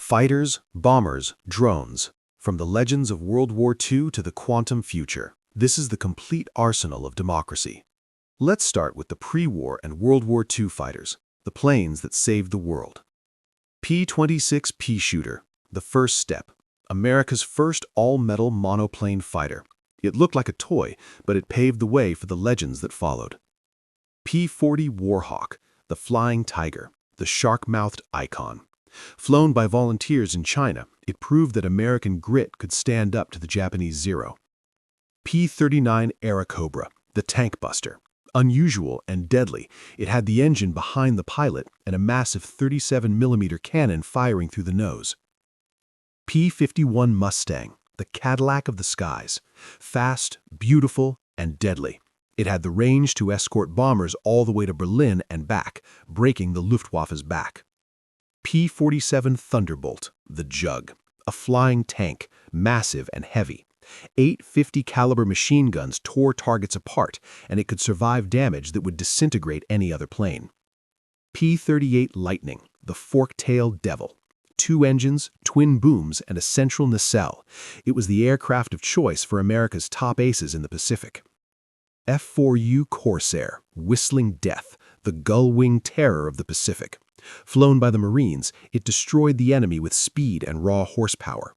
Fighters, bombers, drones. From the legends of World War II to the quantum future, this is the complete arsenal of democracy. Let's start with the pre-war and World War II fighters, the planes that saved the world. P-26 Peashooter, the first step, America's first all-metal monoplane fighter. It looked like a toy, but it paved the way for the legends that followed. P-40 Warhawk, the flying tiger, the shark-mouthed icon. Flown by volunteers in China, it proved that American grit could stand up to the Japanese Zero. P-39 Era Cobra, the tank buster. Unusual and deadly, it had the engine behind the pilot and a massive 37mm cannon firing through the nose. P-51 Mustang, the Cadillac of the skies. Fast, beautiful, and deadly. It had the range to escort bombers all the way to Berlin and back, breaking the Luftwaffe's back. P-47 Thunderbolt, the Jug, a flying tank, massive and heavy. 850 caliber machine guns tore targets apart, and it could survive damage that would disintegrate any other plane. P-38 Lightning, the fork-tailed devil. 2 engines, twin booms, and a central nacelle. It was the aircraft of choice for America's top aces in the Pacific. F-4U Corsair, whistling death, the gull-wing terror of the Pacific. Flown by the Marines, it destroyed the enemy with speed and raw horsepower.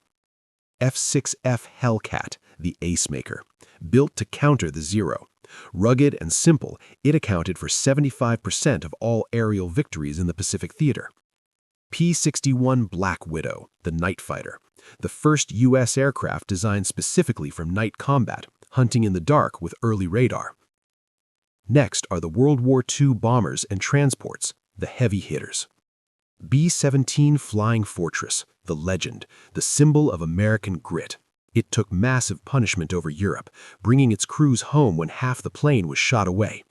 F-6F Hellcat, the ace-maker, built to counter the Zero. Rugged and simple, it accounted for 75% of all aerial victories in the Pacific theater. P-61 Black Widow, the night fighter, the first U.S. aircraft designed specifically for night combat, hunting in the dark with early radar. Next are the World War II bombers and transports, the heavy hitters. B-17 Flying Fortress, the legend, the symbol of American grit. It took massive punishment over Europe, bringing its crews home when half the plane was shot away.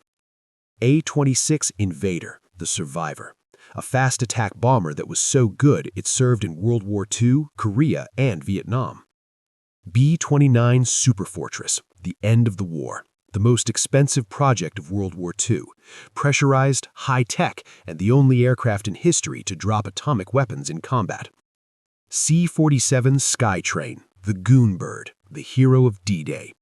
A-26 Invader, the survivor, a fast attack bomber that was so good it served in World War II, Korea, and Vietnam. B-29 Superfortress, the end of the war. The most expensive project of World War II, pressurized, high-tech, and the only aircraft in history to drop atomic weapons in combat. C-47 Skytrain, the Goon Bird, the hero of D-Day.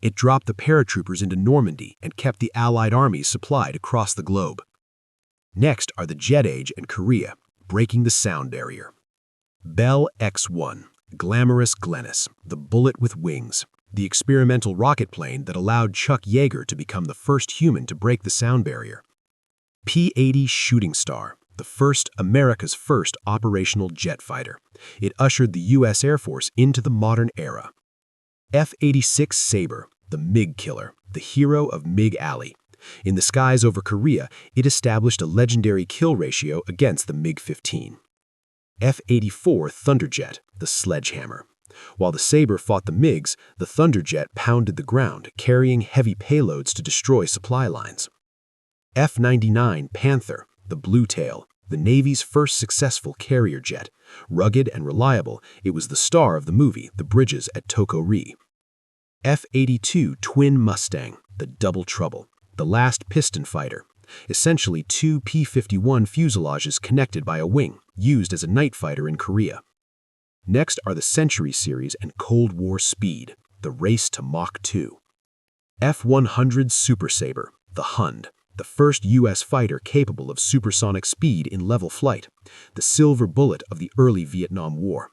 It dropped the paratroopers into Normandy and kept the Allied armies supplied across the globe. Next are the jet age and Korea, breaking the sound barrier. Bell X-1, glamorous Glennis, the bullet with wings. The experimental rocket plane that allowed Chuck Yeager to become the first human to break the sound barrier. P-80 Shooting Star, America's first operational jet fighter. It ushered the U.S. Air Force into the modern era. F-86 Sabre, the MiG killer, the hero of MiG Alley. In the skies over Korea, it established a legendary kill ratio against the MiG-15. F-84 Thunderjet, the sledgehammer. While the Sabre fought the MiGs, the Thunderjet pounded the ground, carrying heavy payloads to destroy supply lines. F-99 Panther, the Blue Tail, the Navy's first successful carrier jet. Rugged and reliable, it was the star of the movie The Bridges at Toko-Ri. F-82 Twin Mustang, the Double Trouble, the last piston fighter. Essentially 2 P-51 fuselages connected by a wing, used as a night fighter in Korea. Next are the Century Series and Cold War Speed, the race to Mach 2. F-100 Super Sabre, the Hund, the first U.S. fighter capable of supersonic speed in level flight, the silver bullet of the early Vietnam War.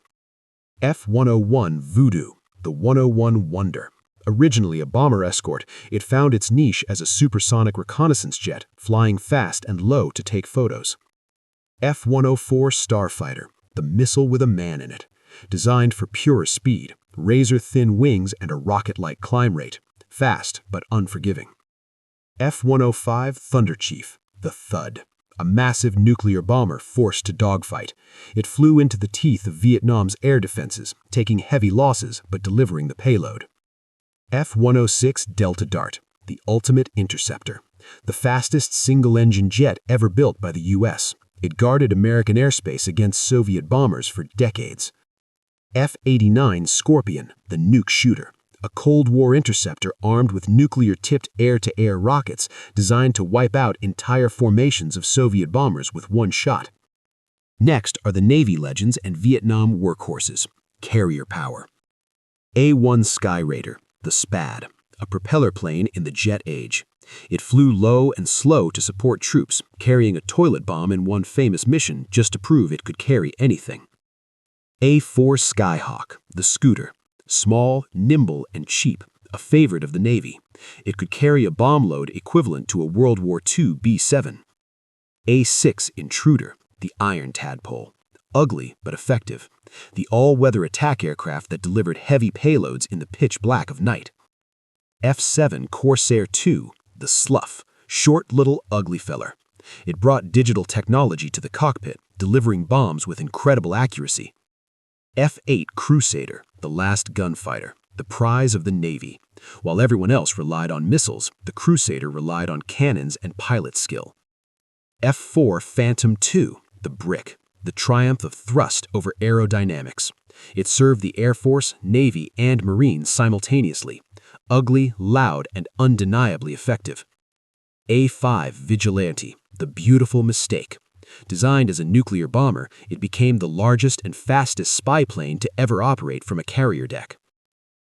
F-101 Voodoo, the 101 Wonder. Originally a bomber escort, it found its niche as a supersonic reconnaissance jet, flying fast and low to take photos. F-104 Starfighter, the missile with a man in it. Designed for pure speed, razor-thin wings and a rocket-like climb rate. Fast, but unforgiving. F-105 Thunderchief, the Thud, a massive nuclear bomber forced to dogfight. It flew into the teeth of Vietnam's air defenses, taking heavy losses but delivering the payload. F-106 Delta Dart, the ultimate interceptor. The fastest single-engine jet ever built by the U.S. It guarded American airspace against Soviet bombers for decades. F-89 Scorpion, the nuke shooter, a Cold War interceptor armed with nuclear-tipped air-to-air rockets designed to wipe out entire formations of Soviet bombers with one shot. Next are the Navy legends and Vietnam workhorses, carrier power. A-1 Sky Raider, the SPAD, a propeller plane in the jet age. It flew low and slow to support troops, carrying a toilet bomb in one famous mission just to prove it could carry anything. A-4 Skyhawk, the scooter, small, nimble, and cheap, a favorite of the Navy. It could carry a bomb load equivalent to a World War II B-7. A-6 Intruder, the iron tadpole, ugly but effective, the all-weather attack aircraft that delivered heavy payloads in the pitch black of night. F-7 Corsair II, the slough, short little ugly feller. It brought digital technology to the cockpit, delivering bombs with incredible accuracy. F-8 Crusader, the last gunfighter, the prize of the Navy. While everyone else relied on missiles, the Crusader relied on cannons and pilot skill. F-4 Phantom II, the brick, the triumph of thrust over aerodynamics. It served the Air Force, Navy, and Marines simultaneously. Ugly, loud, and undeniably effective. A-5 Vigilante, the beautiful mistake. Designed as a nuclear bomber, it became the largest and fastest spy plane to ever operate from a carrier deck.